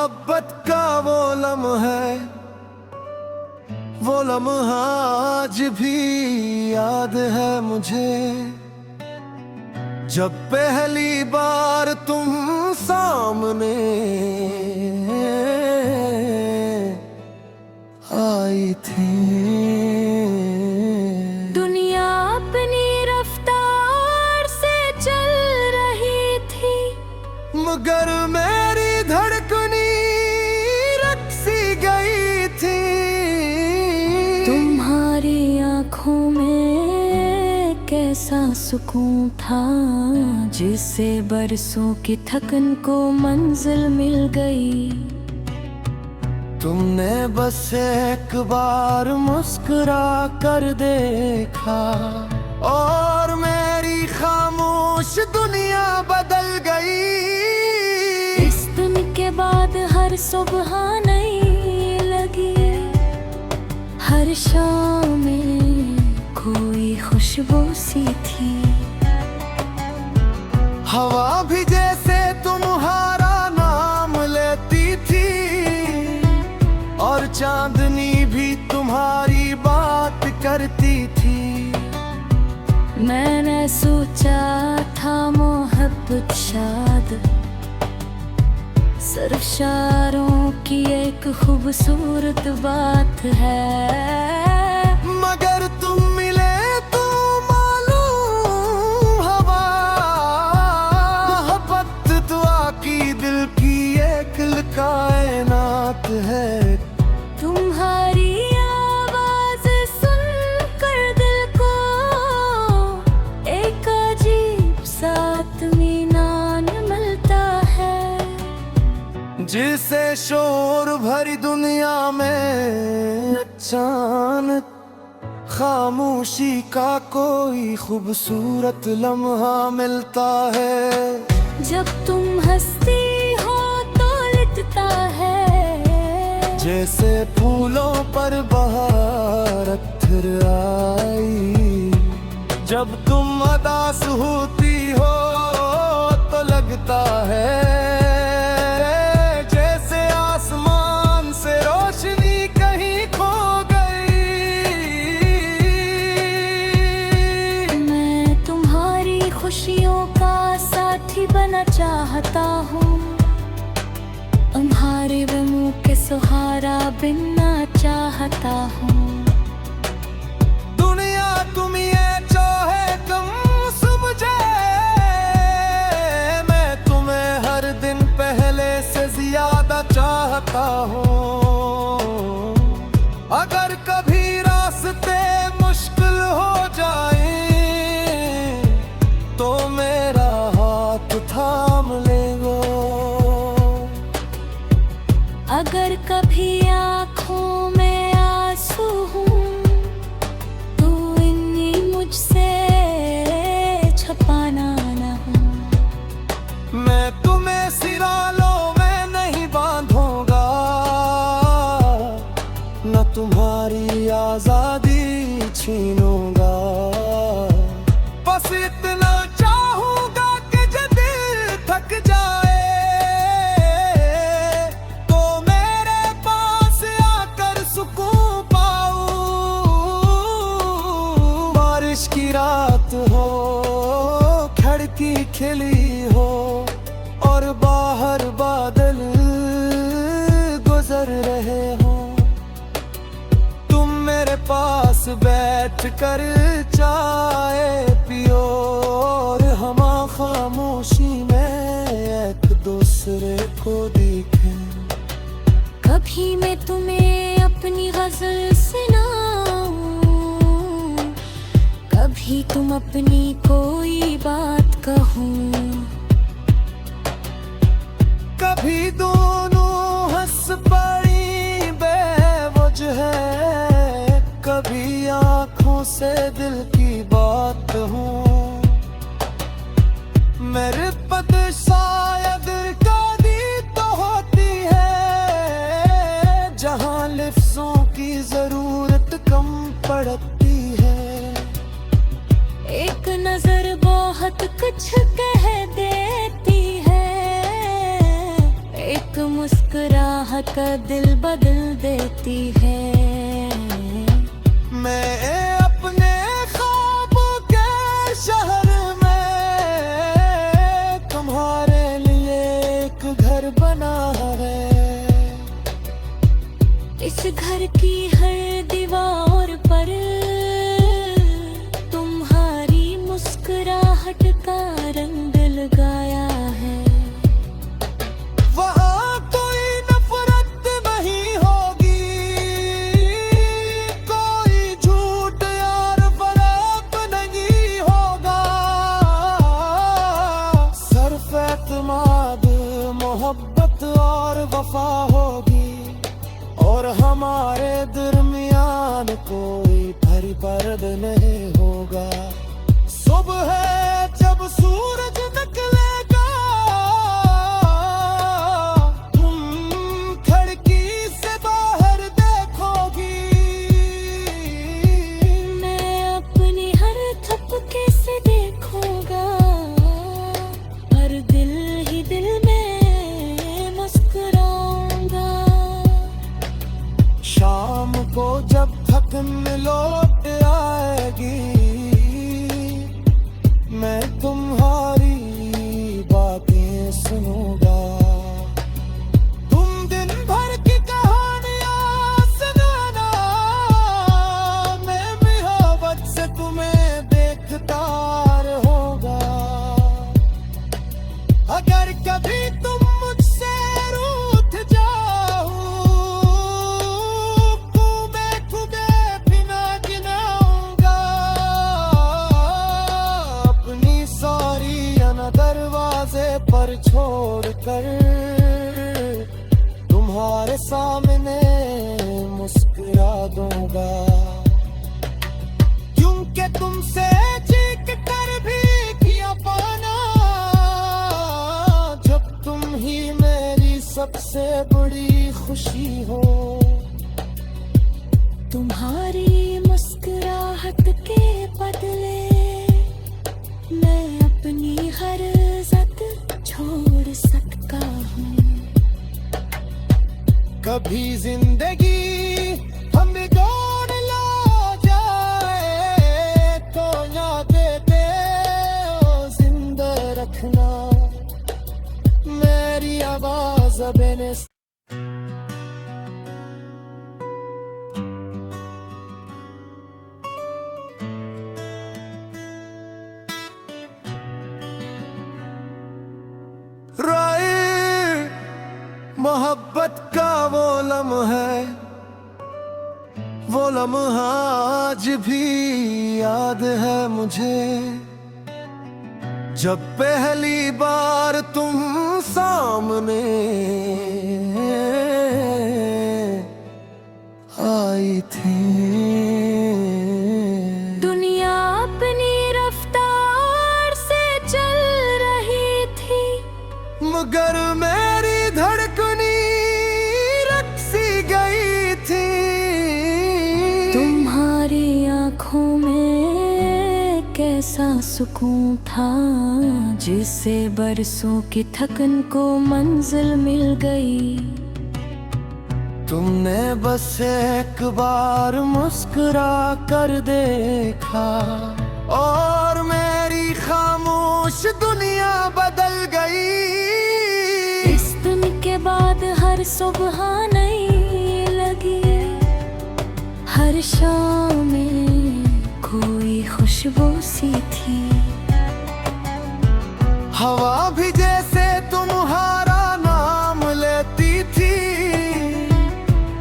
मोहब्बत का वो लम्हा आज भी याद है मुझे, जब पहली बार तुम सामने आई थी। दुनिया अपनी रफ्तार से चल रही थी, मगर मेरी धड़कनी रक्सी गई थी। तुम्हारी आँखों में कैसा सुकून था, जिससे बरसों की थकन को मंजिल मिल गई। तुमने बस एक बार मुस्कुरा कर देखा और मेरी खामोश दुनिया बदल गई। इस दिन के बाद हर सुबह नई लगी, हर शाम में कोई खुशबू सी थी। हवा भी जैसे तुम्हारा नाम लेती थी और चांदनी भी तुम्हारी बात करती थी। मैंने सोचा था मोहब्बत शायद सिर्फ शायरों की एक खूबसूरत बात है, मगर तुम मिले तो मालूम हवा मोहब्बत दुआ की दिल की एक कायनात है। तुम्हारी आवाज सुनकर दिल को एक अजीब सा इत्मीनान मिलता है, जिसे शोर भरी दुनिया में अचानक खामोशी का कोई खूबसूरत लम्हा मिलता है। जब तुम हंसती हो तो लिखता है, जैसे फूलों पर बहार अत्थर आई। जब तुम उदास होती हो तो लगता है जैसे आसमान से रोशनी कहीं खो गई। मैं तुम्हारी खुशियों का साथी बनना चाहता हूँ, तुम्हारे मुँह के सहारा बनना चाहता हूँ। दुनिया तुम ये चाहे कम समझे, मैं तुम्हें हर दिन पहले से ज्यादा चाहता हूँ। अगर कभी रास्ते मुश्किल हो जाए तो मेरा हाथ थाम लेगो। अगर कभी आँखों में आंसू हूँ तो इन्हीं मुझसे छुपाना न हो। मैं तुम्हें सिरालों में नहीं बांधूंगा, न तुम्हारी आजादी छीनूंगा। बस इतना चाहूंगा कि जब दिल थक जाए तो मेरे पास आकर सुकून पाऊं। बारिश की रात हो, खिड़की खिली हो और बाहर बादल गुजर रहे हो, तुम मेरे पास बैठ कर चाय पियो और हम खामोशी में एक दूसरे को देखें। कभी मैं तुम्हें अपनी गजल सुनाऊं, कभी तुम अपनी कोई बात कहो। कभी दोनों हंस पड़ी बेवजह, कभी आंखों से दिल की बात हो। मेरे पद शायद कभी तो होती है, जहां लफ्जों की जरूरत कम पड़ती है। एक नजर बहुत कुछ कह देती है, एक मुस्कुराहट दिल बदल देती है। मैं अपने ख्वाबों के शहर में तुम्हारे लिए एक घर बना है। इस घर की हर दीवार पर तुम्हारी मुस्कुराहट का रंग लगाया है। वहाँ कोई नफरत नहीं होगी, कोई झूठ और फरेब नहीं होगा। सिर्फ एतमाद, मोहब्बत और वफा होगी, और हमारे दरमियान कोई भरी पर्द नहीं होगा। सुबह जब सूरज निकलेगा, तुम खिड़की से बाहर देखोगी। मैं अपनी हर थपके से देखूंगा, हर दिल ही दिल में मुस्कुराऊंगा। शाम को जब थकन लौट आएगी, मैं तुम्हारी बातें सुनूंगा। तुम दिन भर की कहानियां सुनाना, मैं मोहब्बत से तुम्हें देखता रहूंगा। अगर कभी तुम मुझसे रूठ जाओ, तो मैं तुम्हें बिना गिनाऊंगा। अपनी सारियां दरवाजे पर छोड़कर तुम्हारे सामने मुस्कुरा दूंगा। क्योंकि तुमसे चीख कर भी किया पाना, जब तुम ही मेरी सबसे बड़ी खुशी हो। तुम्हारी मुस्कुराहट के बदले मैं अपनी हर इज्जत छोड़ सकता हूँ। कभी जिंदगी हमें दौड़ ला जाए, तो यादें दे जिंदा रखना। मेरी आवाज बेने मोहब्बत का वो लम्हा है, वो लम्हा आज भी याद है मुझे। जब पहली बार तुम सामने आई थी। दुनिया अपनी रफ्तार से चल रही थी, मगर मेरी धड़कनी रक्सी गई थी। तुम्हारी आँखों में कैसा सुकून था, जिससे बरसों की थकन को मंजिल मिल गई। तुमने बस एक बार मुस्कुरा कर देखा, और मेरी खामोश दुनिया बदल गई। इस दिन के बाद हर सुबह नई लगी, हर शाम में कोई खुशबू सी थी। हवा भी जैसे तुम्हारा नाम लेती थी,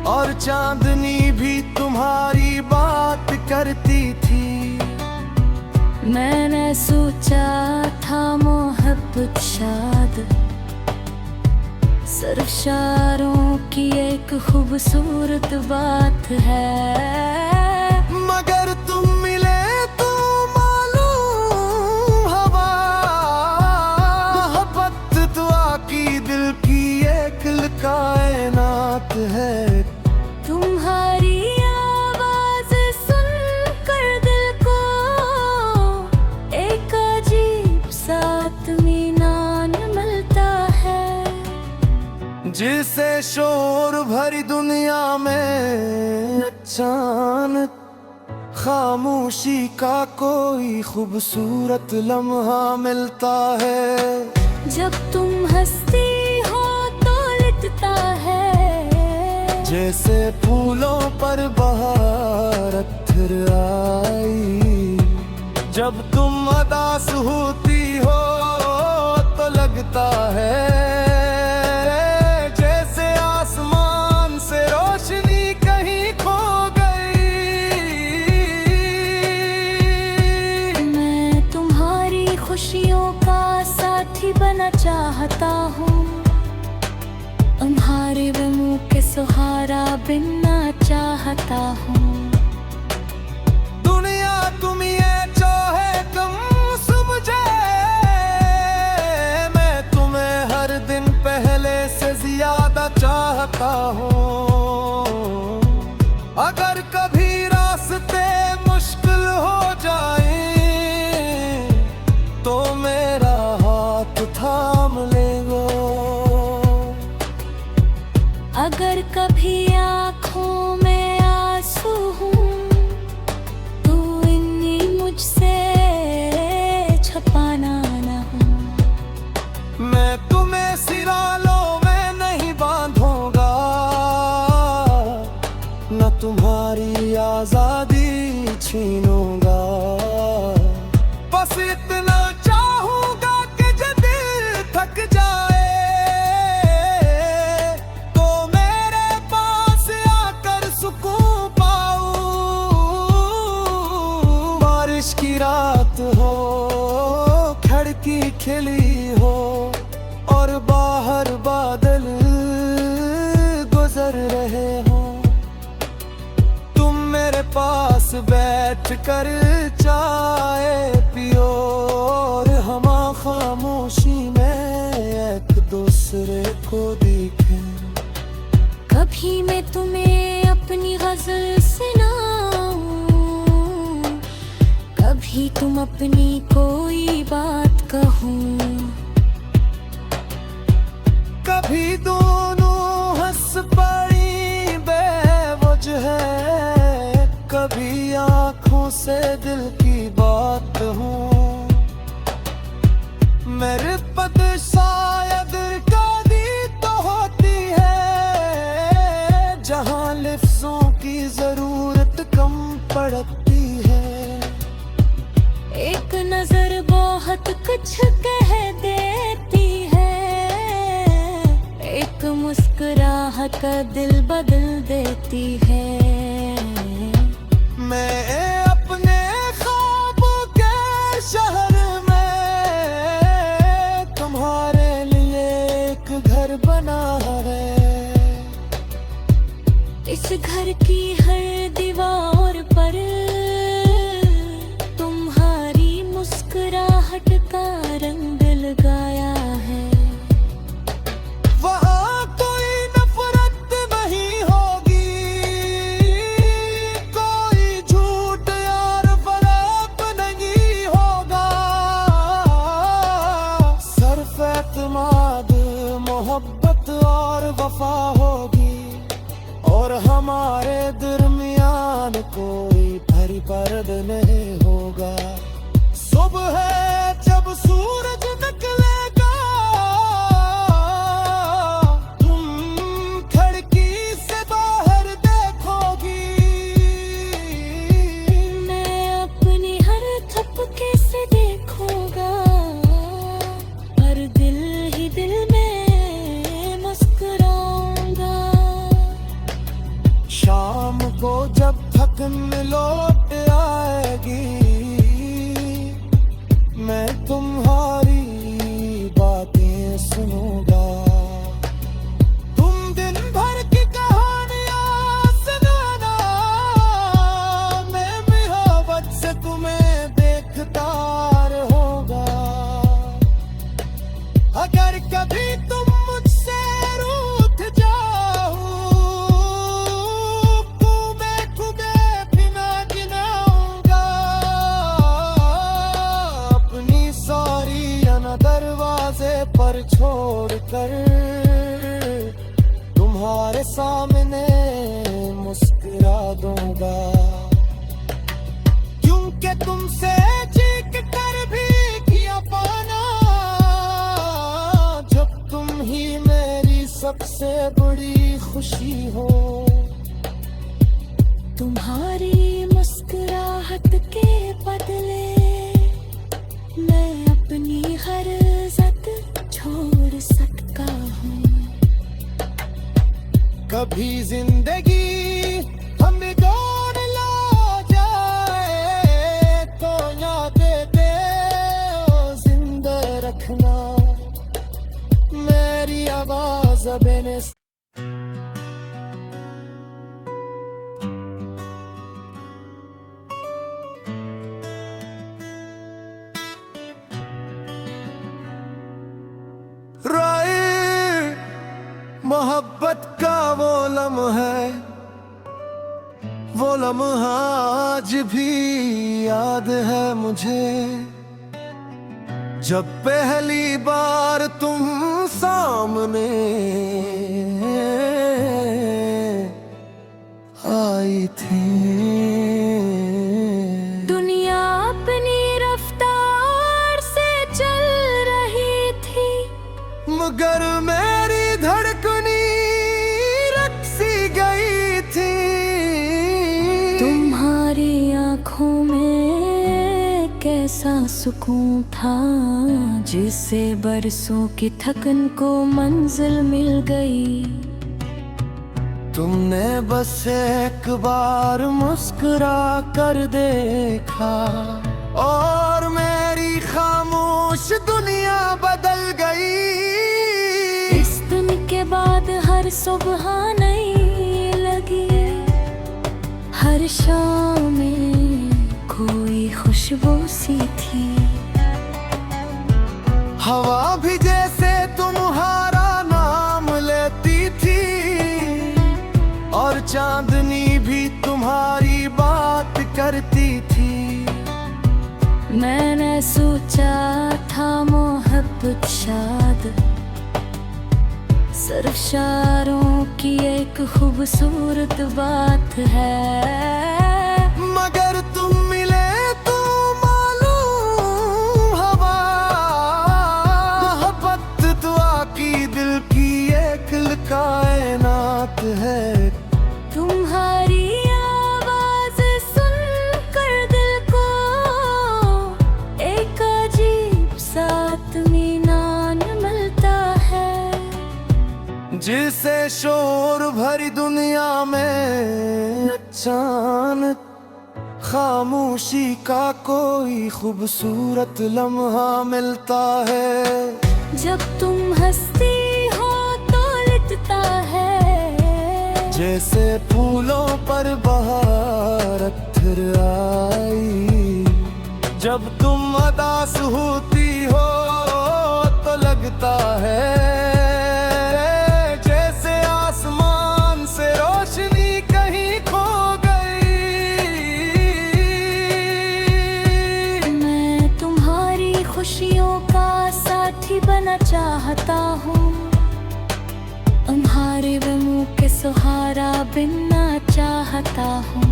और चांदनी भी तुम्हारी बात करती थी। मैंने सोचा था मोहब्बत शायद सिर्फ शायरों की एक खूबसूरत बात है, मगर तुम मिले तो मालूम हवा। मोहब्बत दुआ की दिल की एक कायनात है। तुम्हारी आवाज सुनकर दिल को एक अजीब सा इत्मीनान मिलता है। जिसे शोर भरी दुनिया में अचानक खामोशी का कोई खूबसूरत लम्हा मिलता है। जब तुम हंसती हो तो लिखता है, जैसे फूलों पर बहार अत्थर आई। जब तुम उदास होती हो तो लगता है जैसे आसमान से रोशनी कहीं खो गई। मैं तुम्हारी खुशियों का साथी बनना चाहता हूँ, तुम्हारे मुंह के सहारा बनना चाहता हूँ। दुनिया तुम ये चाहे कम समझे, मैं तुम्हें हर दिन पहले से ज्यादा चाहता हूँ। अगर कभी रास्ते मुश्किल हो जाए तो मेरा हाथ थाम लेगो। अगर कभी आँखों में आंसू हूँ तो इन्हीं मुझसे छुपाना न हो। मैं तुम्हें सिरालों में नहीं बांधूंगा, न तुम्हारी आजादी छीनूंगा। बस इतना चाहूंगा कि जब दिल थक जाए तो मेरे पास आकर सुकून पाऊं। बारिश की रात हो, खिड़की खिली हो और बाहर बादल गुजर रहे हो, तुम मेरे पास बैठ कर चाय पियो और हम खामोशी में एक दूसरे को देखें। कभी मैं तुम्हें अपनी गजल सुनाऊं, कभी तुम अपनी कोई बात कहो। कभी दोनों हंस पड़ी बेवजह, कभी आंखों से दिल की बात हो। मेरे पद शायद कभी तो होती है जहां लफ्जों की जरूरत कम पड़ती है। एक नजर बहुत कुछ कह देती है, एक मुस्कुराहट दिल बदल देती है। मैं अपने ख्वाबों के शहर में तुम्हारे लिए एक घर बना है। इस घर की हर दीवार पर तुम्हारी मुस्कुराहट का रंग लगाया है। वहाँ कोई नफरत नहीं होगी, कोई झूठ यार फरेब नहीं होगा। सिर्फ एतमाद मोहब्बत और वफा होगी और हमारे दरमियान कोई भरी पर्द नहीं होगा। सुबह जब सूरज निकलेगा तुम खिड़की से बाहर देखोगी। मैं अपनी हर थपके से देखूंगा और दिल ही दिल में मुस्कुराऊंगा। शाम को जब थकन लौट आएगी मैं तुम्हारी बातें सुनूंगा। तुम दिन भर की कहानियां सुनाना, मैं मोहब्बत से तुम्हें देखता रहूंगा। अगर कभी तुम मुझसे रूठ जाओ तो मैं तुम्हें भी ना गिनाऊंगा। के सामने मुस्कुरा दूंगा, क्योंकि तुमसे चीख कर भी किया पाना, जब तुम ही मेरी सबसे बड़ी खुशी हो। तुम्हारी मुस्कुराहट के बदले मैं अपनी हर इज्जत छोड़ सकता हूँ। कभी जिंदगी हमें दौड़ ला जाए तो यादें दे जिंदा रखना, मेरी आवाज बेने मोहब्बत का वो लम्हा है, वो लम्हा आज भी याद है मुझे, जब पहली बार तुम सामने आई थी। दुनिया अपनी रफ्तार से चल रही थी, मगर मेरी धड़कनी रक्सी गई थी। तुम्हारी आँखों में कैसा सुकून था, जिससे बरसों की थकन को मंजिल मिल गई। तुमने बस एक बार मुस्कुरा कर देखा और मेरी खामोश दुनिया बदल गई। इस दिन के बाद हर सुबह नई लगी, हर शाम में कोई खुशबू सी थी। हवा भी जैसे तुम्हारा नाम लेती थी और चांदनी भी तुम्हारी बात करती थी। मैंने सोचा था मोहब्बत शायद सिर्फ शायरों की एक खूबसूरत बात है, मगर तुम मिले तो मालूम हवा मोहब्बत दुआ की दिल की एक कायनात है। तुम्हारी आवाज सुनकर दिल को एक अजीब सा इत्मीनान मिलता है, जिसे शोर भरी दुनिया में अचानक खामोशी का कोई खूबसूरत लम्हा मिलता है। जब तुम हंसती हो तो लिखता है, जैसे फूलों पर बहार अत्थर आई। जब तुम उदास होती हो तो लगता है जैसे आसमान से रोशनी कहीं खो गई। मैं तुम्हारी खुशियों का साथी बनना चाहता हूँ, तुम्हारे मुँह के सहारा बनना चाहता हूँ।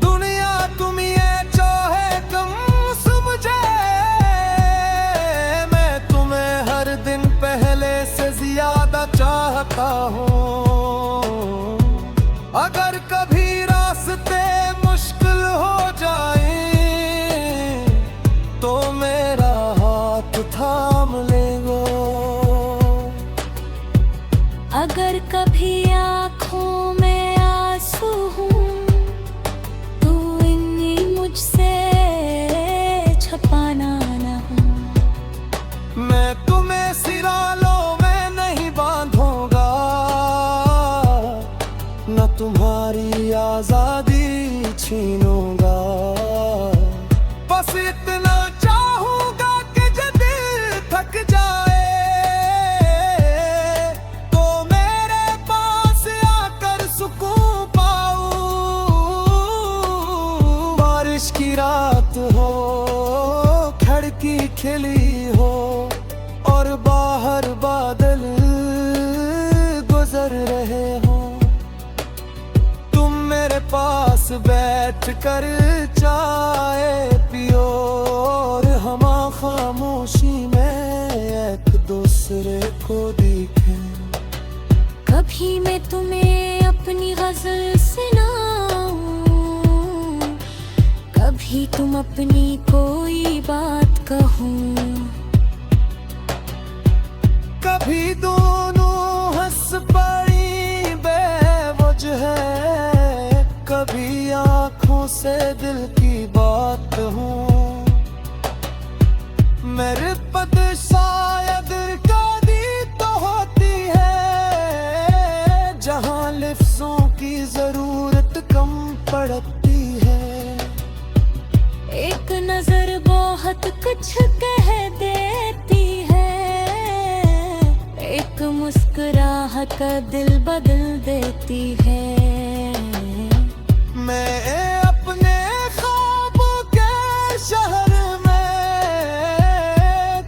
दुनिया तुम ये चाहे तुम समझे, मैं तुम्हें हर दिन पहले से ज्यादा चाहता हूँ। अगर कभी रास्ते मुश्किल हो जाए तो मेरा हाथ थाम लेगो। अगर कभी आँखों में आंसू हूँ तो इन्हीं मुझसे छुपाना न हूँ। मैं तुम्हें सिरालों में नहीं बांधूंगा, न तुम्हारी आजादी छीनूंगा। बस इतना चाहूंगा कि जब दिल थक जाए तो मेरे पास रहे हो। तुम मेरे पास बैठ कर चाय पियो और हम खामोशी में एक दूसरे को देखें। कभी मैं तुम्हें अपनी गजल सुनाऊं, कभी तुम अपनी कोई बात कहो। कभी दोनों हंस पड़ी बेवजह, कभी आंखों से दिल की बात हो। मेरे पद शायद कदी तो होती है, जहां लफ्जों की जरूरत कम पड़ती है। एक नजर बहुत कुछ कह देती है, एक मुस्कुराहट का दिल बदल देती है। मैं अपने ख्वाबों के शहर में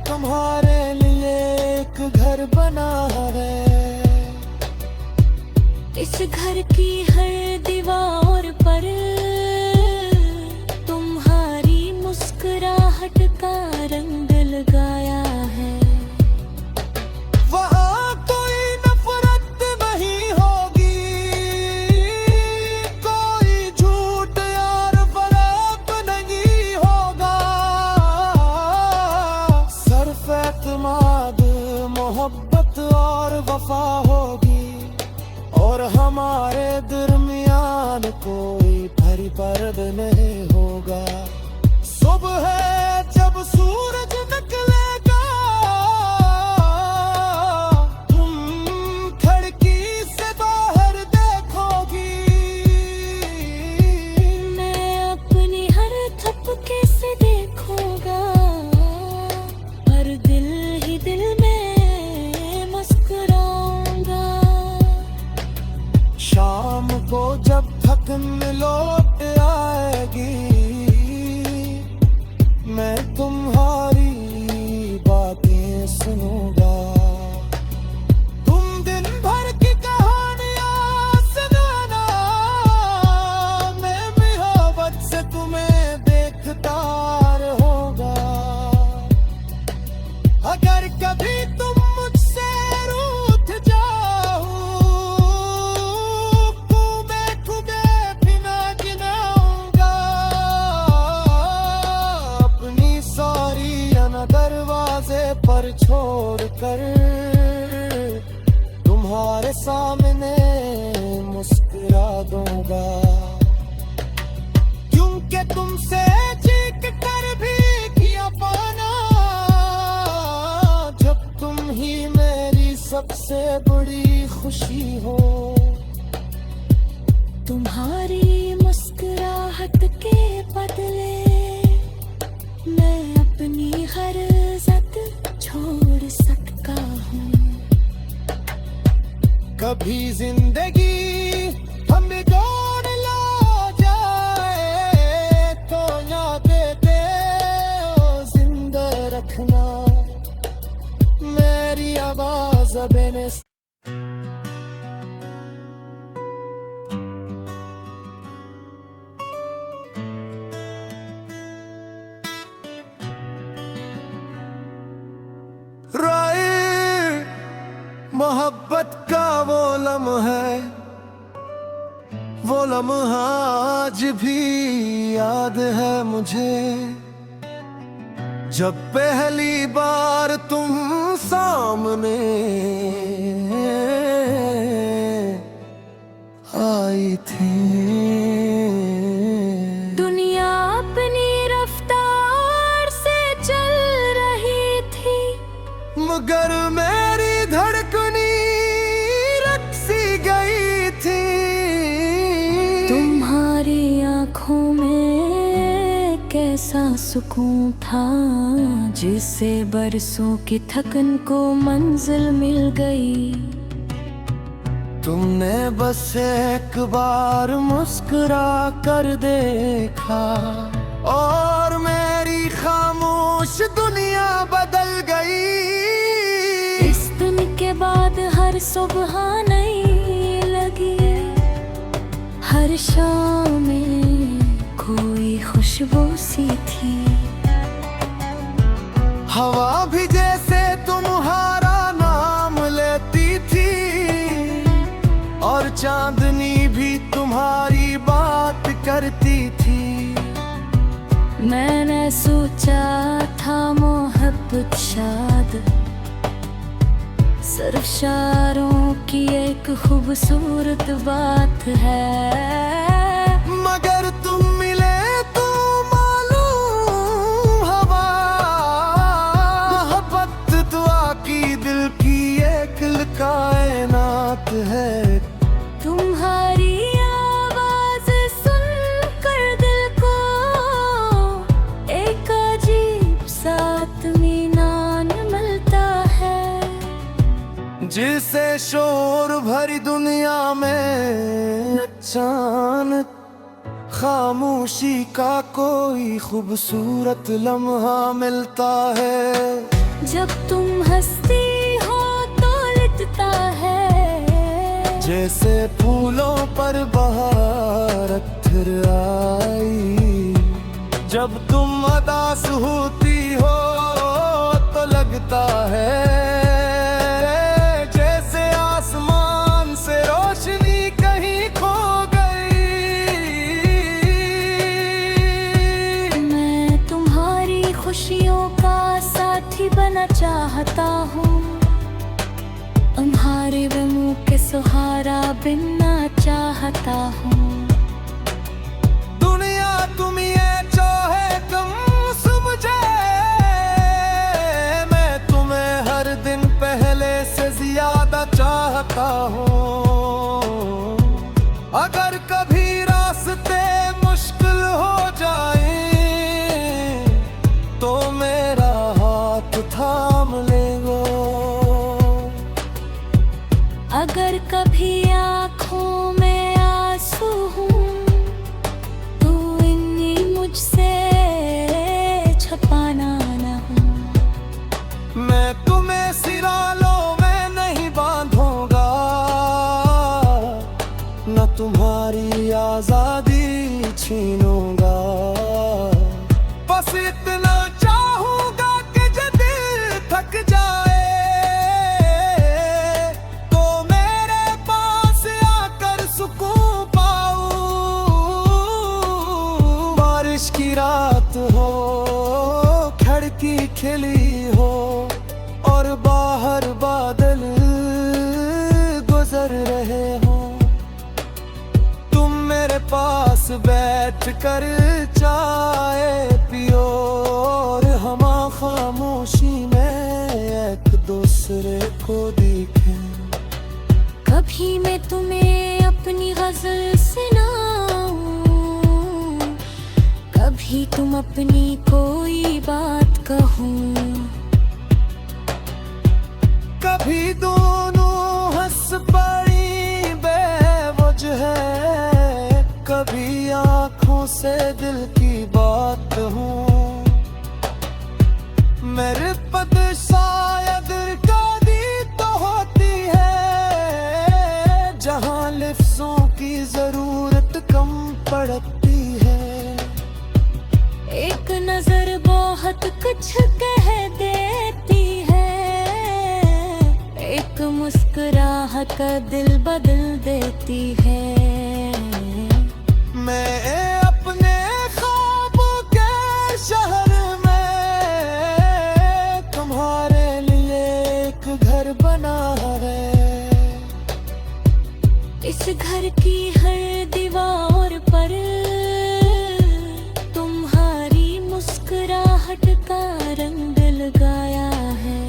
तुम्हारे लिए एक घर बना है। इस घर की हर दीवार पर तुम्हारी मुस्कुराहट का रंग लगाया है। वहाँ कोई नफरत नहीं होगी, कोई झूठ यार फरेब नहीं होगा। सिर्फ एतमाद, मोहब्बत और वफा होगी, और हमारे दरमियान कोई भरी पर्द नहीं होगा। सुबह जब सूरज निकलेगा, तुम खिड़की से बाहर देखोगी। मैं अपनी हर थपके से देखूंगा, पर दिल ही दिल में मुस्कुराऊंगा। शाम को जब थकन लौट आएगी, मैं तुम्हारी बातें सुनूंगा। तुम दिन भर की कहानियां सुनाना, मैं मोहब्बत से तुम्हें देखता रहूंगा। अगर कभी तुम मुझसे रूठ जाओ, खूबे बिना गिनाऊंगा। अपनी सारी अना दरवाजे पर छोड़ कर तुम्हारे सामने मुस्कुरा दूंगा। क्योंकि तुमसे चीख कर भी किया पाना, जब तुम ही मेरी सबसे बड़ी खुशी हो। तुम्हारी मुस्कुराहट के बदले मैं अपनी हर इज्जत छोड़ सकता हूँ। कभी जिंदगी हमें दौड़ ला जाए, तो यादें दे ओ जिंदा रखना। मेरी आवाज बेने मोहब्बत का वो लम्हा है, वो लम्हा आज भी याद है मुझे। जब पहली बार तुम सामने आई थी। दुनिया अपनी रफ्तार से चल रही थी, मगर मेरी धड़कनी रक्सी गई थी। तुम्हारी आंखों में कैसा सुकून था, जिससे बरसों की थकन को मंजिल मिल गई। तुमने बस एक बार मुस्कुरा कर देखा, और मेरी खामोश दुनिया बदल गई। इस दिन के बाद हर सुबह नई बारिशों में कोई खुशबू सी थी। हवा भी जैसे तुम्हारा नाम लेती थी, और चांदनी भी तुम्हारी बात करती थी। मैंने सोचा था मोहब्बत शायद सिर्फ शायरों की एक खूबसूरत बात है, मगर तुम मिले तो मालूम हवा मोहब्बत दुआ की दिल की एक कायनात है। तुम्हारी आवाज सुनकर दिल को एक अजीब सा इत्मीनान मिलता है, जिसे शोर भरी दुनिया में अचानक खामोशी का कोई खूबसूरत लम्हा मिलता है। जब तुम हंसती हो तो लिखता है, जैसे फूलों पर बहार अत्थर आई। जब तुम उदास होती हो तो लगता है जैसे आसमान से रोशनी कहीं खो गई। मैं तुम्हारी खुशियों का साथी बनना चाहता हूँ, तुम्हारे मुंह के सहारा बनना चाहता हूँ। दुनिया तुम ये चाहे कम समझे, मैं तुम्हें हर दिन पहले से ज्यादा चाहता हूँ। अगर कभी रास्ते मुश्किल हो जाए तो मेरा हाथ थाम लेगो। अगर कभी आँखों में आंसू हूँ तो इन्हीं मुझसे छुपाना न हूँ। मैं तुम्हें सिरालों में नहीं बांधूंगा, न तुम्हारी आजादी छीनूंगा। बस इतना चाहूंगा कि जब दिल थक जाए तो मेरे पास आकर सुकून पाऊं। बारिश की रात हो, खिड़की खिली हो और बाहर बादल गुजर रहे हो, तुम मेरे पास बैठ कर चाय पियो और हम खामोशी में एक दूसरे को देखें। कभी मैं तुम्हें अपनी गजल सुनाऊं, कभी तुम अपनी कोई बात कहूँ। कभी दोनों हंस पड़ी बेवजह, कभी आंखों से दिल की बात हूँ। मेरे पद शायद कदी तो होती है, जहाँ लिफ्ज़ों की जरूरत कम पड़ती है। एक नजर बहुत कुछ कह देती है, एक मुस्कुराहट का दिल बदल देती है। मैं अपने ख्वाबों के शहर में तुम्हारे लिए एक घर बना है। इस घर की हर दीवार पर तुम्हारी मुस्कुराहट का रंग लगाया है।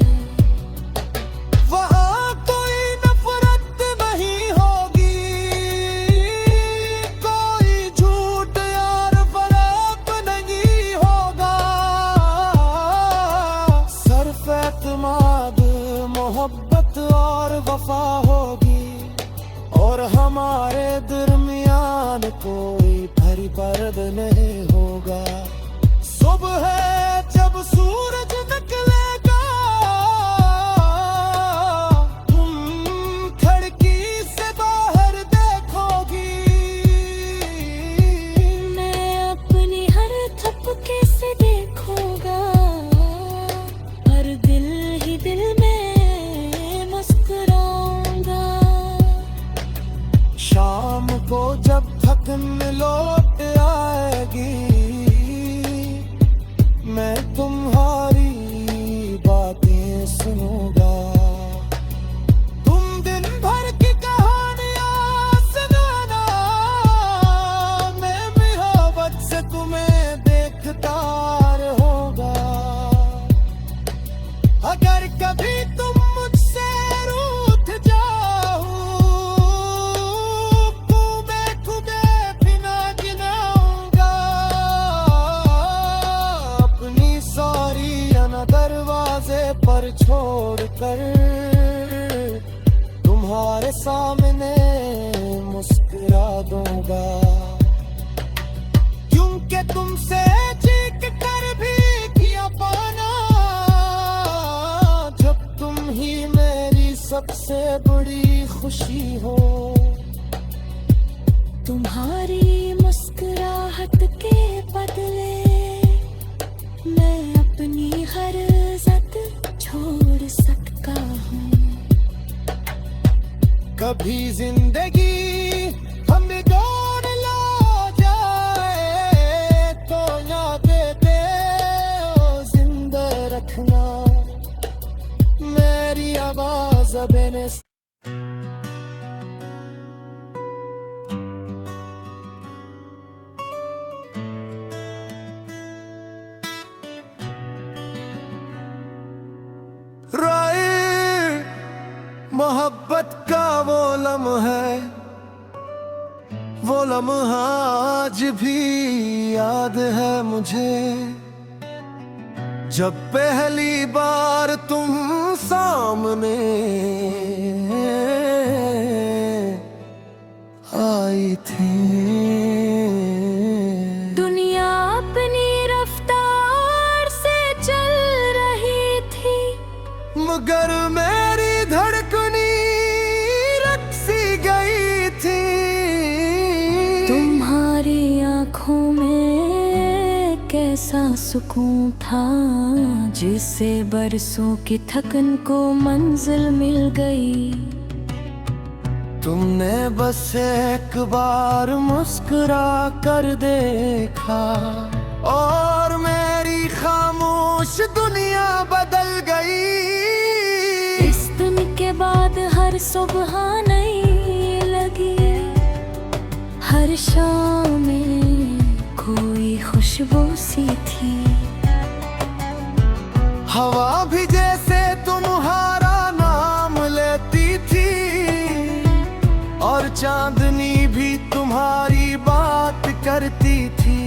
वहाँ कोई नफरत नहीं होगी, कोई झूठ यार फरेब नहीं होगा। सिर्फ एतमाद मोहब्बत और वफा होगी, और हमारे दरमियान कोई भरी पर्द नहीं होगा। सुबह जब सूरज निकलेगा, तुम खिड़की से बाहर देखोगी। को जब थकन लौट आएगी, मैं तुम्हारी बातें सुनूंगा। तुम दिन भर की कहानियां सुनाना, मैं मोहब्बत से तुम्हें देखता रहूंगा। अगर कभी तुम मुझसे रूठ जाओ, खूबे भी ना गिनाऊंगा। अपनी सॉरी ना दरवाजे पर छोड़कर तुम्हारे सामने मुस्कुरा दूंगा। क्योंकि तुमसे चीख कर भी किया पाना, जब तुम ही मेरी सबसे बड़ी खुशी हो। तुम्हारी मुस्कुराहट के बदले मैं अपनी हर इज्जत छोड़ सकता हूँ। कभी जिंदगी हमें दौड़ ला जाए तो यादें दे जिंदा रखना। मेरी आवाज़ बेने मोहब्बत का वो लम्हा है, वो लम्हा आज भी याद है मुझे। जब पहली बार तुम सामने आई थी। दुनिया अपनी रफ्तार से चल रही थी, मगर मेरी धड़कनी रक्सी गई थी। तुम्हारी आँखों में कैसा सुकून था, जिससे बरसों की थकन को मंजिल मिल गई। तुमने बस एक बार मुस्कुरा कर देखा और मेरी खामोश दुनिया बदल गई। इस दिन के बाद हर सुबह नई लगी, हर शाम में कोई खुशबू सी थी। हवा भी जैसे तुम्हारा नाम लेती थी और चांदनी भी तुम्हारी बात करती थी।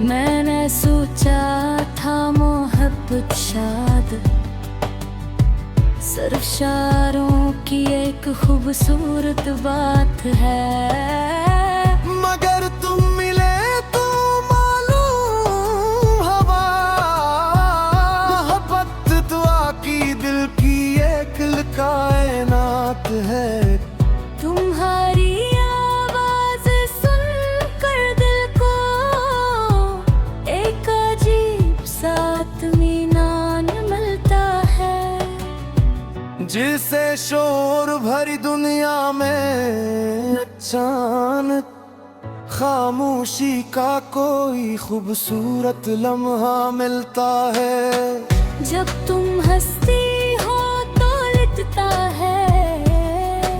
मैंने सोचा था मोहब्बत शायद सिर्फ शायरों की एक खूबसूरत बात है, मगर तुम मिले तो मालूम हवा। मोहब्बत दुआ की दिल की एक कायनात है। तुम्हारी आवाज सुनकर दिल को एक अजीब सा इत्मीनान मिलता है, जिसे शोर भरी दुनिया में अचानक खामोशी का कोई खूबसूरत लम्हा मिलता है। जब तुम हंसती हो तो लिखता है,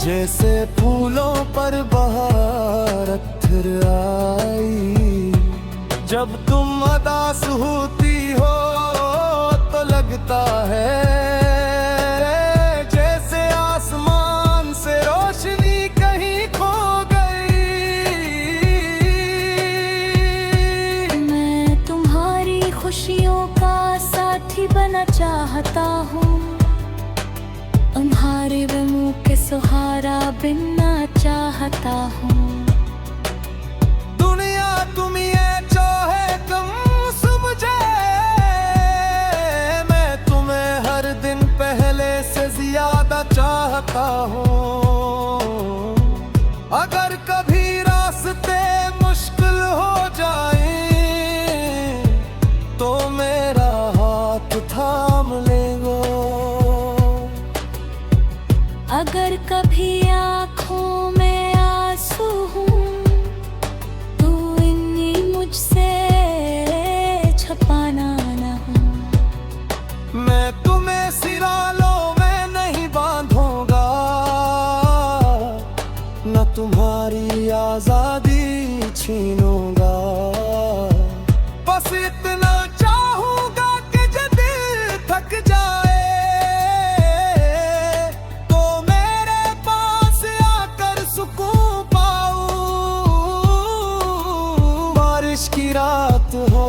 जैसे फूलों पर बहार अत्थर आई। जब तुम उदास होती हो तो लगता है जैसे आसमान से रोशनी कहीं खो गई। मैं तुम्हारी खुशियों का साथी बनना चाहता हूँ, तुम्हारे मुँह के सहारा बनना चाहता हूँ। दुनिया तुम ये चाहे कम समझे, मैं तुम्हें हर दिन पहले से ज्यादा चाहता हूँ। अगर कभी रास्ते मुश्किल हो जाए तो मेरा हाथ थाम लेगो। अगर कभी आँखों में आंसू तुम्हारी आजादी छीनूंगा। बस इतना चाहूंगा कि जब दिल थक जाए तो मेरे पास आकर सुकून पाऊं। बारिश की रात हो,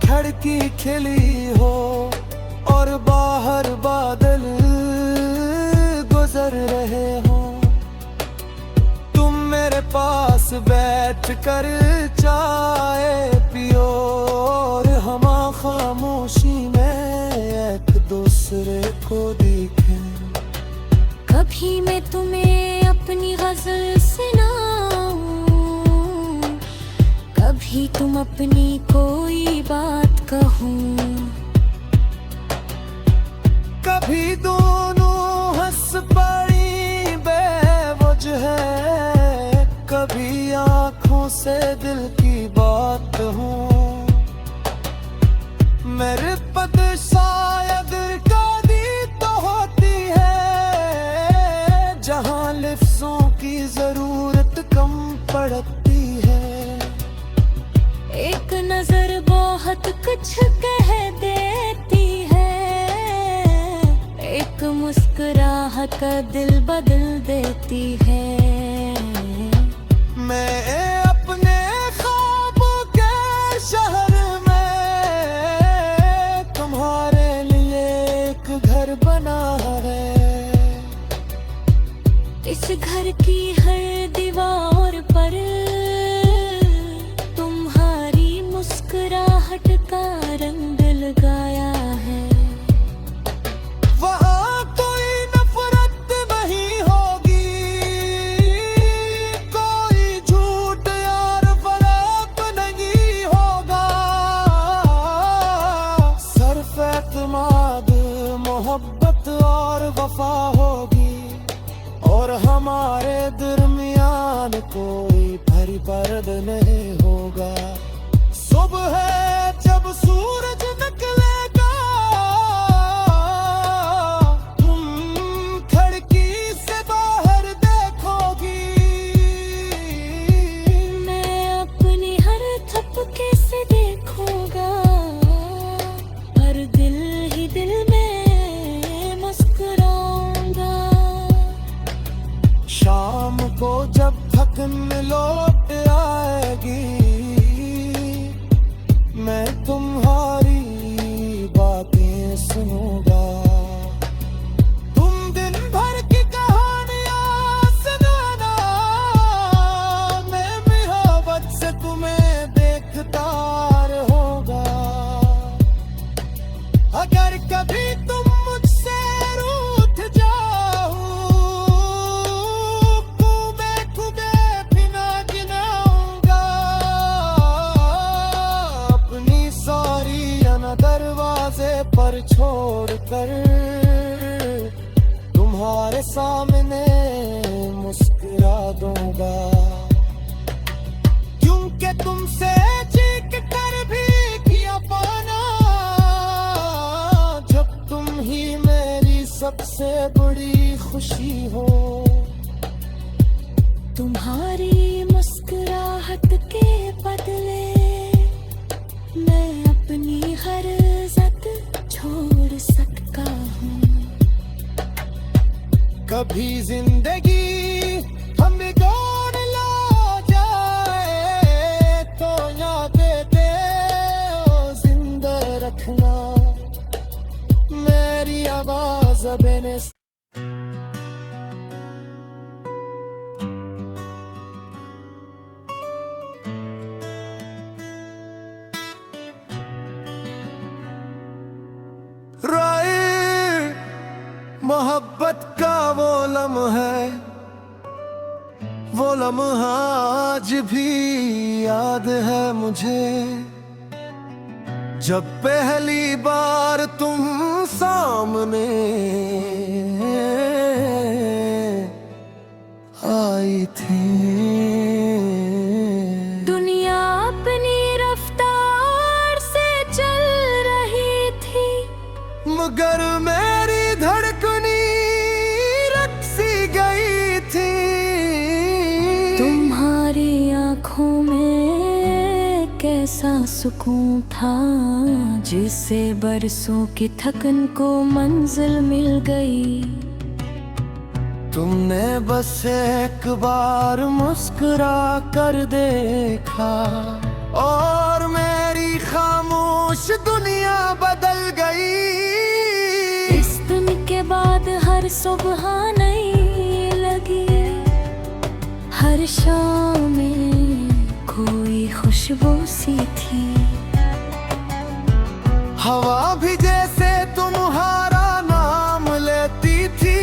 खिड़की खिली हो और बाहर बादल गुजर रहे हो, तुम मेरे पास बैठ कर चाय पियो और हम खामोशी में एक दूसरे को देखें। कभी मैं तुम्हें अपनी गजल सुनाऊं, कभी तुम अपनी कोई बात कहूं, कभी दोनों हंस पड़ी बेवजह है, कभी आंखों से दिल की बात हो। मेरे पद शायद कभी तो होती है जहां लफ्जों की जरूरत कम पड़ती है। एक नजर बहुत कुछ कह देती है, एक मुस्कुराहट का दिल बदल देती है। मैं अपने ख्वाबों के शहर में तुम्हारे लिए एक घर बना है। इस घर की हर दीवार पर तुम्हारी मुस्कुराहट का रंग लगाया है। वहाँ कोई नफरत नहीं होगी, कोई झूठ यार फरेब नहीं होगा। सिर्फ एतमाद, मोहब्बत और वफा होगी और हमारे दरमियान कोई भरी पर्द नहीं होगा। सुबह है जब सूरज निकलेगा, तुम खिड़की से बाहर देखोगी। मैं अपनी हर थपके से देखूंगा, हर दिल ही दिल में मुस्कुराऊंगा। शाम को जब थकन लौट आएगी, मैं तुम्हारी बातें सुनूंगा। तुम दिन भर की कहानियां सुनाना, मैं मोहब्बत से तुम्हें देखता रहूंगा। अगर कभी तुम मुझसे रूठ जाओ तो मैं तुम्हें बिना गिनाऊंगा। अपनी सारी अना दरवाजे पर छोड़ कर तुम्हारे सामने मुस्कुरा दूंगा। क्योंकि तुमसे चीख कर भी किया पाना, जब तुम ही मेरी सबसे बड़ी खुशी हो। तुम्हारी मुस्कुराहट के बदले मैं अपनी हर इज्जत छोड़ सकता हूँ। कभी जिंदगी हमें गौर ला जाए तो यादें दे जिंदा रखना। मेरी आवाज बेने मोहब्बत का वो लम्हा है, वो लम्हा आज भी याद है मुझे, जब पहली बार तुम सामने आई थी। दुनिया अपनी रफ्तार से चल रही थी, मगर मेरी धड़कनी रक्सी गई थी। आँखों में कैसा सुकून था, जिससे बरसों की थकन को मंजिल मिल गई। तुमने बस एक बार मुस्कुरा कर देखा और मेरी खामोश दुनिया बदल गई। इस दिन के बाद हर सुबह नई लगी, हर शाम में कोई खुशबू सी थी। हवा भी जैसे तुम्हारा नाम लेती थी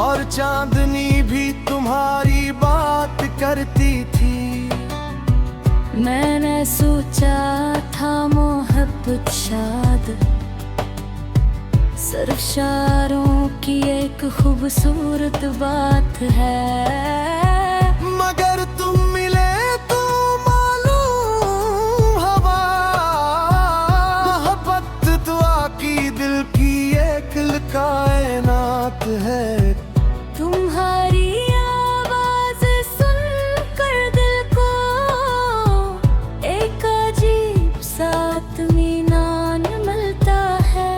और चांदनी भी तुम्हारी बात करती थी। मैंने सोचा था मोहब्बत शायद सिर्फ शायरों की एक खूबसूरत बात है, मगर तुम मिले तो मालूम हवा मोहब्बत दुआ की दिल की एक कायनात है। तुम्हारी आवाज सुनकर दिल को एक अजीब सा इत्मीनान मिलता है,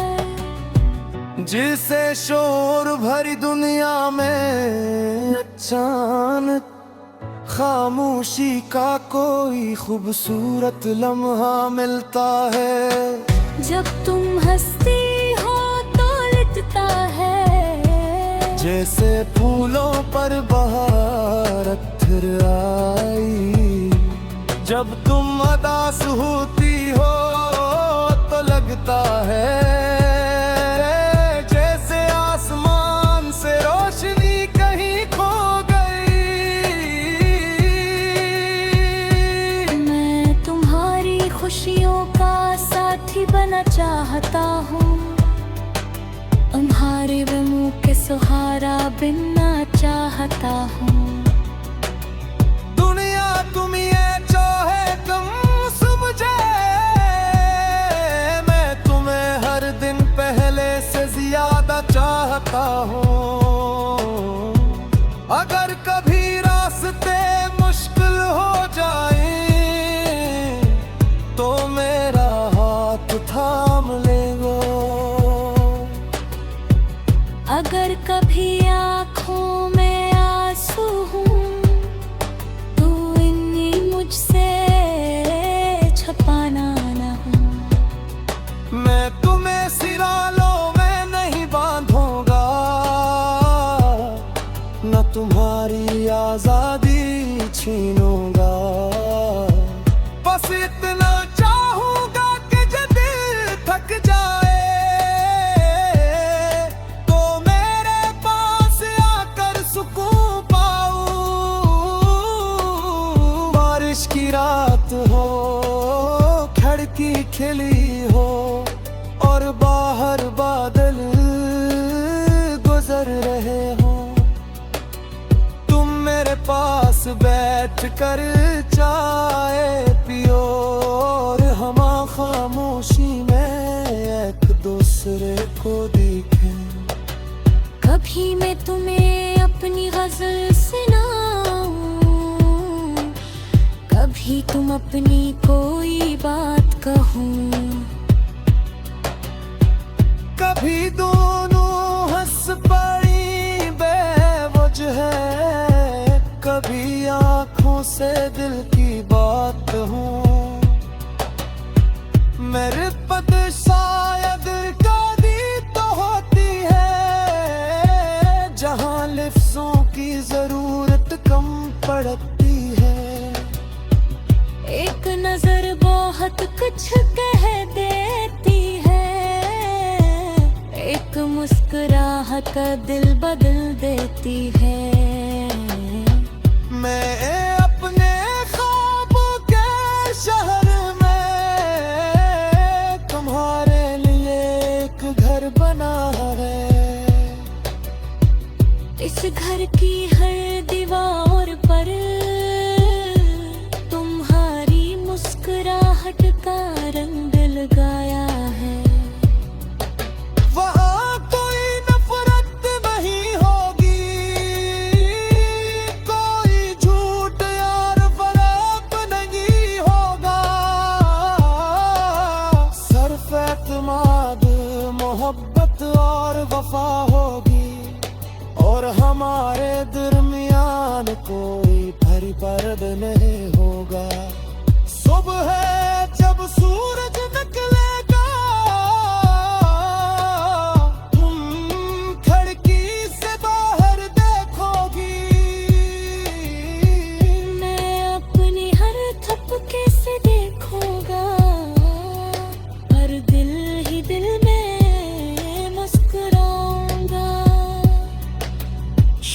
जिसे शोर भरी दुनिया में अचानक खामोशी का कोई खूबसूरत लम्हा मिलता है। जब तुम हंसती हो तो लिखता है, जैसे फूलों पर बहार अत्थर आई। जब तुम उदास होती हो तो लगता है जैसे आसमान से रोशनी कहीं खो गई। मैं तुम्हारी खुशियों का साथी बनना चाहता हूँ, तुम्हारे मुँह के सहारा बनना चाहता हूँ। दुनिया तुम ये चाहे तुम समझे, मैं तुम्हें हर दिन पहले से ज्यादा चाहता हूँ। अगर कभी रास्ते मुश्किल हो जाए तो मेरा हाथ थाम लेगो। अगर कभी आँखों में आंसू हूँ तो इन्हीं मुझसे छपाना न हूँ। मैं तुम्हें सिरालों में नहीं बांधूंगा, न तुम्हारी आजादी छीनूंगा। बस इतना चाहूंगा कि जब दिल थक जाए तो मेरे पास आकर सुकून पाऊं। बारिश की रात हो, खिड़की खिली हो और बाहर बादल गुजर रहे हो, तुम मेरे पास बैठ कर चाय पियो और हम खामोशी में एक दूसरे को देखें। कभी मैं तुम्हें अपनी गजल सुनाऊं, कभी तुम अपनी कोई बात कहूँ। कभी दोनों हंस पड़ी बेवजह है, कभी आंखों से दिल की बात हूँ। मेरे पद शायद कभी तो होती है, जहाँ लफ्जों की जरूरत कम पड़ती है। एक नजर बहुत कुछ कह देती है, एक मुस्कुराहट दिल बदल देती है। मैं अपने ख्वाबों के शहर में तुम्हारे लिए एक घर बना है। इस घर की हर दीवार पर तुम्हारी मुस्कुराहट का रंग लगाया है। वहाँ कोई नफरत नहीं होगी, कोई झूठ यार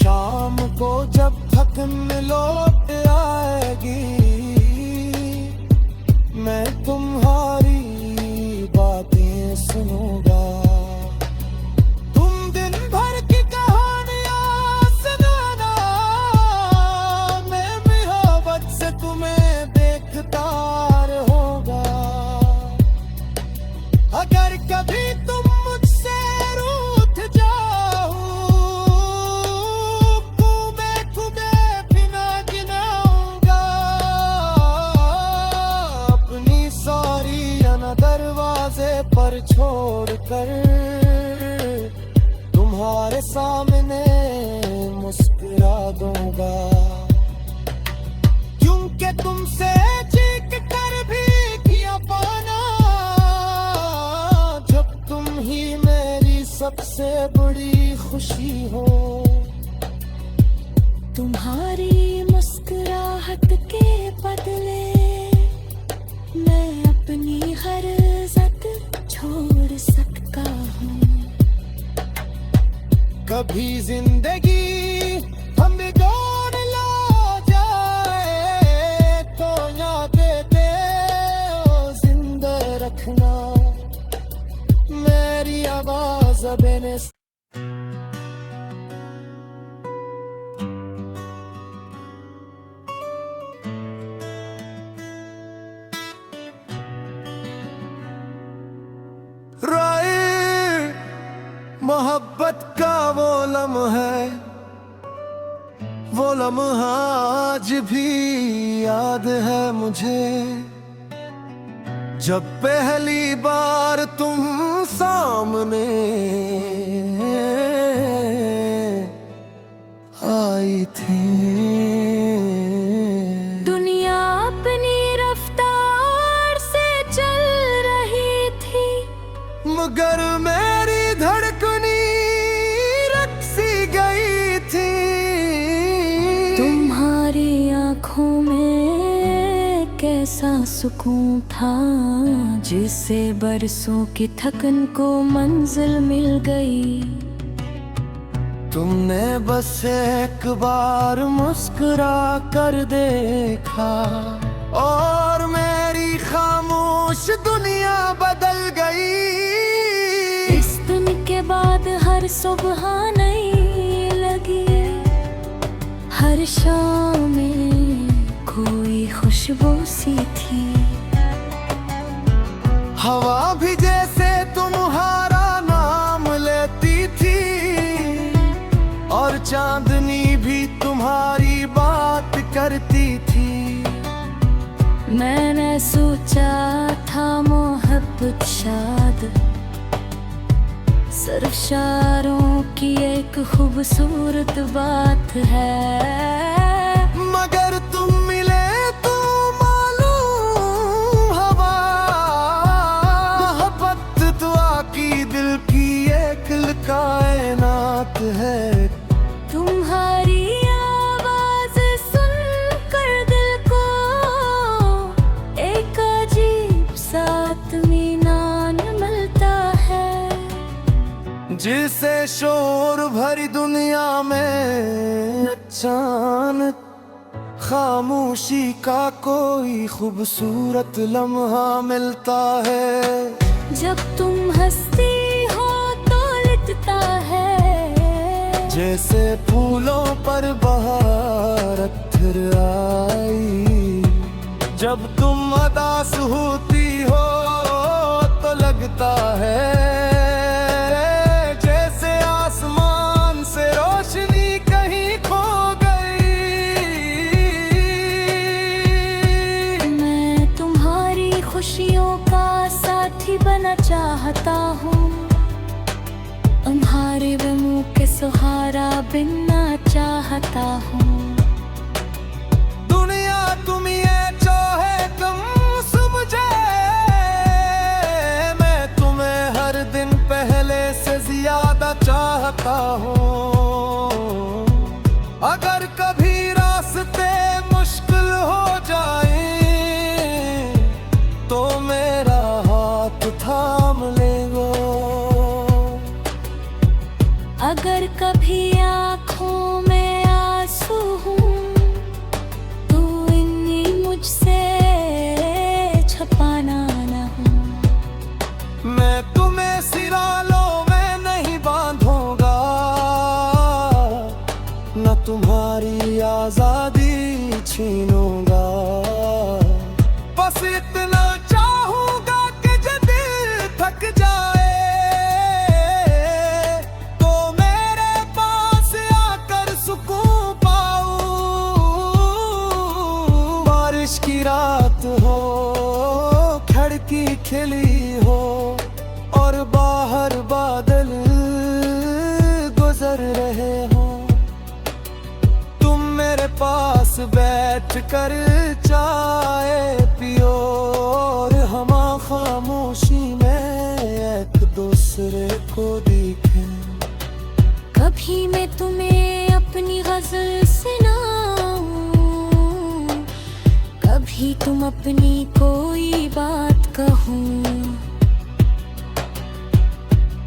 शाम को जब थकन लौट आएगी, मैं तुम्हारी बातें सुनूंगा। तुम दिन भर की कहानियां सुनाना, मैं मोहब्बत से तुम्हें देखता रहूंगा। अगर कभी तुम मुझसे रूठ जाओ, कूबे भी ना गिनाऊंगा। अपनी सॉरी दरवाजे पर छोड़कर तुम्हारे सामने मुस्कुरा दूंगा। क्योंकि तुमसे चीख कर भी किया पाना, जब तुम ही मेरी सबसे बड़ी खुशी हो। तुम्हारी मुस्कुराहट के बदले मैं अपनी हर इज्जत छोड़ सकता हूँ। कभी जिंदगी हमें गौर ला जाए, तो यादें दे जिंदा रखना। मेरी आवाज बेने मोहब्बत का वो लम्हा है, वो लम्हा आज भी याद है मुझे। जब पहली बार तुम सामने आई थी। दुनिया अपनी रफ्तार से चल रही थी, मगर मेरी धड़कनी रक्सी गई थी। तुम्हारी आंखों में कैसा सुकून था, जिससे बरसों की थकन को मंजिल मिल गई। तुमने बस एक बार मुस्कुरा कर देखा, और मेरी खामोश दुनिया बदल गई। इस दिन के बाद हर सुबह नई लगी, हर शाम में कोई खुशबू सी थी। हवा भी जैसे तुम्हारा नाम लेती थी, और चांदनी भी तुम्हारी बात करती थी। मैंने सोचा था मोहब्बत शायद सिर्फ शायरों की एक खूबसूरत बात है, मगर तुम मिले तो मालूम हवा। मोहब्बत दुआ की दिल की एक कायनात है। तुम्हारी आवाज सुनकर दिल को एक अजीब सा इत्मीनान मिलता है, जिसे शोर भरी दुनिया में अचानक खामोशी का कोई खूबसूरत लम्हा मिलता है। जब तुम हंसती हो तो लिखता है, जैसे फूलों पर बहार अत्थर आई। जब तुम उदास होती हो तो लगता है जैसे आसमान से रोशनी कहीं खो गई। मैं तुम्हारी खुशियों का साथी बनना चाहता हूँ, तुम्हारे मुंह के सहारा बनना चाहता हूँ। दुनिया तुम ये चाहे कम समझे, मैं तुम्हें हर दिन पहले से ज्यादा चाहता हूँ। अगर कभी रास्ते मुश्किल हो जाए तो मेरा हाथ थाम लेगो। अगर कभी आँखों में न तुम्हारी आजादी छीनूंगा। बस इतना चाहूंगा कि जब दिल थक जाए तो मेरे पास आकर सुकून पाऊं। बारिश की रात हो, खिड़की खिली हो और बाहर बादल गुजर रहे हो, तुम मेरे पास बैठ कर चाय पियो और हम खामोशी में एक दूसरे को देखें। कभी मैं तुम्हें अपनी गजल सुनाऊं, कभी तुम अपनी कोई बात कहूं,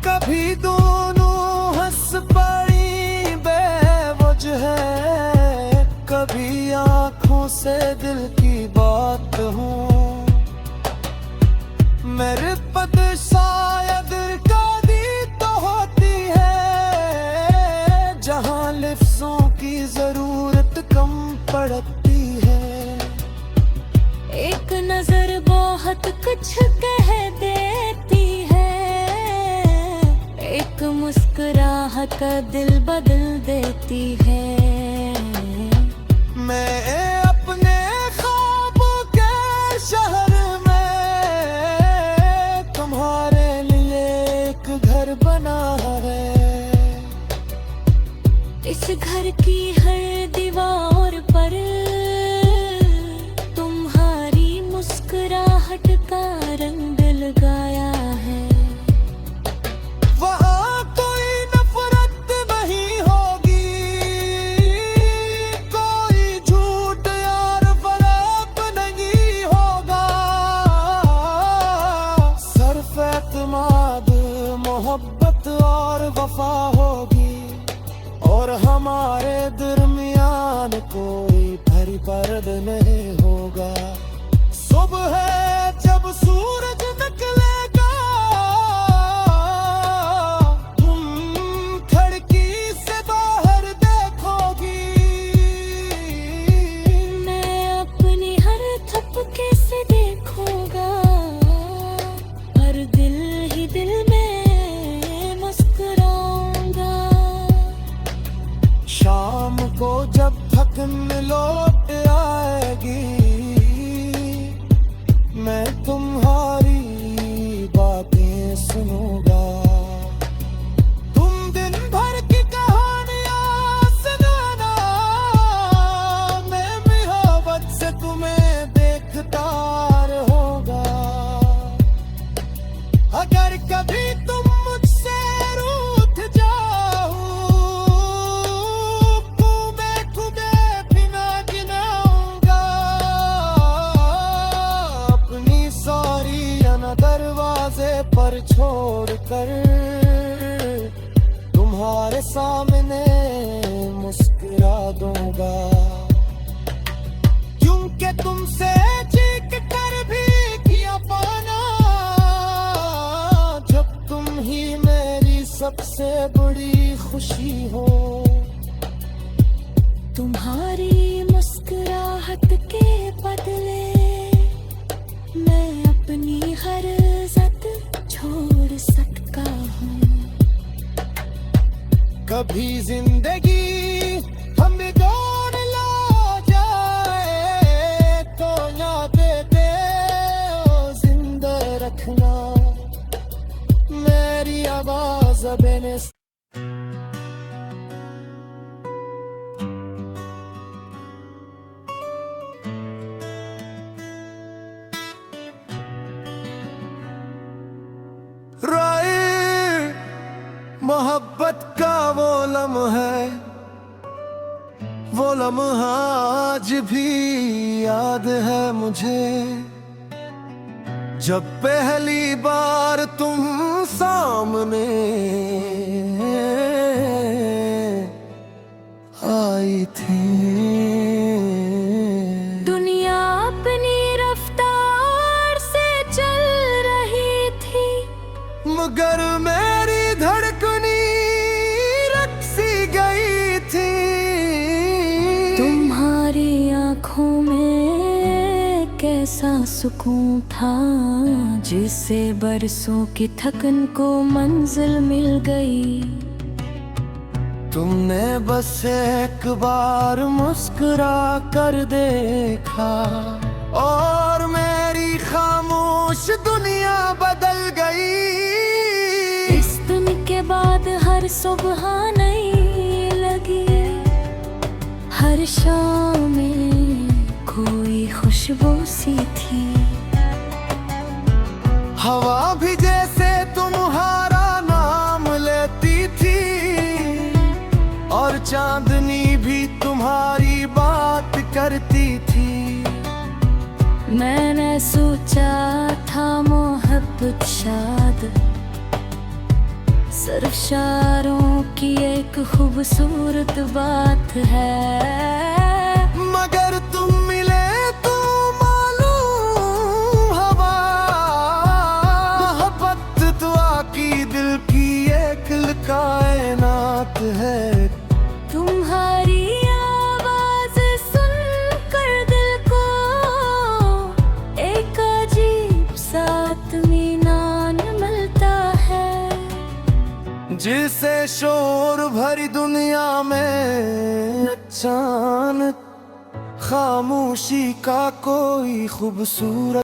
कभी दोनों हंस पड़ी बेवजह है, कभी आंखों से दिल की बात हो। मेरे पद शायद कभी तो होती है जहां लफ्जों की जरूरत कम पड़ती है। एक नजर बहुत कुछ कह देती है, एक मुस्कुराहट का दिल बदल देती है। मैं अपने ख्वाबों के शहर में तुम्हारे लिए एक घर बना है। इस घर की हर दीवार पर तुम्हारी मुस्कुराहट का रंग लगाया है। वहाँ कोई नफरत नहीं होगी, कोई झूठ यार फरेब नहीं होगा। सिर्फ एतमाद, मोहब्बत और वफा होगी और हमारे दरमियान कोई भरी पर्द नहीं होगा। सुबह जब सूरज निकलेगा तुम खिड़की से बाहर देखोगी। मैं अपनी हर थपके से देखूंगा, हर दिल ही दिल में मुस्कुराऊंगा। शाम को जब थकन लौट आएगी मैं तुम्हारी बातें सुनूंगा। तुम दिन भर की कहानियां सुनाना, मैं मोहब्बत से तुम्हें देखता रहूंगा। अगर कभी तुम मुझसे रूठ जाओ तो मैं तुम्हें बिना गिनाऊंगा। अपनी सारियां दरवाजे पर छोड़कर तुम्हारे सामने मुस्कुरा दूंगा। क्योंकि तुमसे चीख कर भी किया पाना, जब तुम ही मेरी सबसे बड़ी खुशी हो। तुम्हारी मुस्कुराहट के बदले मैं अपनी हर इज्जत छोड़ सकता हूँ। कभी जिंदगी हमें गौर ला जाए तो यादें दे ओ जिंदा रखना। मेरी आवाज बेने मोहब्बत का वो लम्हा है, वो लम्हा आज भी याद है मुझे। जब पहली बार तुम सामने आई थी। दुनिया अपनी रफ्तार से चल रही थी, मगर मेरी धड़कनी रक्सी गई थी। आँखों में कैसा सुकून था, जिससे बरसों की थकन को मंजिल मिल गई। तुमने बस एक बार मुस्कुरा कर देखा और मेरी खामोश दुनिया बदल गई। इस दिन के बाद हर सुबह नई लगी, हर शाम में कोई खुशबू सी थी। हवा भी जैसे तुम्हारा नाम लेती थी और चांदनी भी तुम्हारी बात करती थी। मैंने सोचा था मोहब्बत शायद सिर्फ शायरों की एक खूबसूरत बात है, मगर तुम मिले तो मालूम हवा मोहब्बत तो आकी दिल की एक कायनात है। तुम्हारी आवाज सुनकर दिल को एक अजीब सा इत्मीनान मिलता है, जिसे शोर भरी दुनिया में अचानक खामोशी का कोई खूबसूरत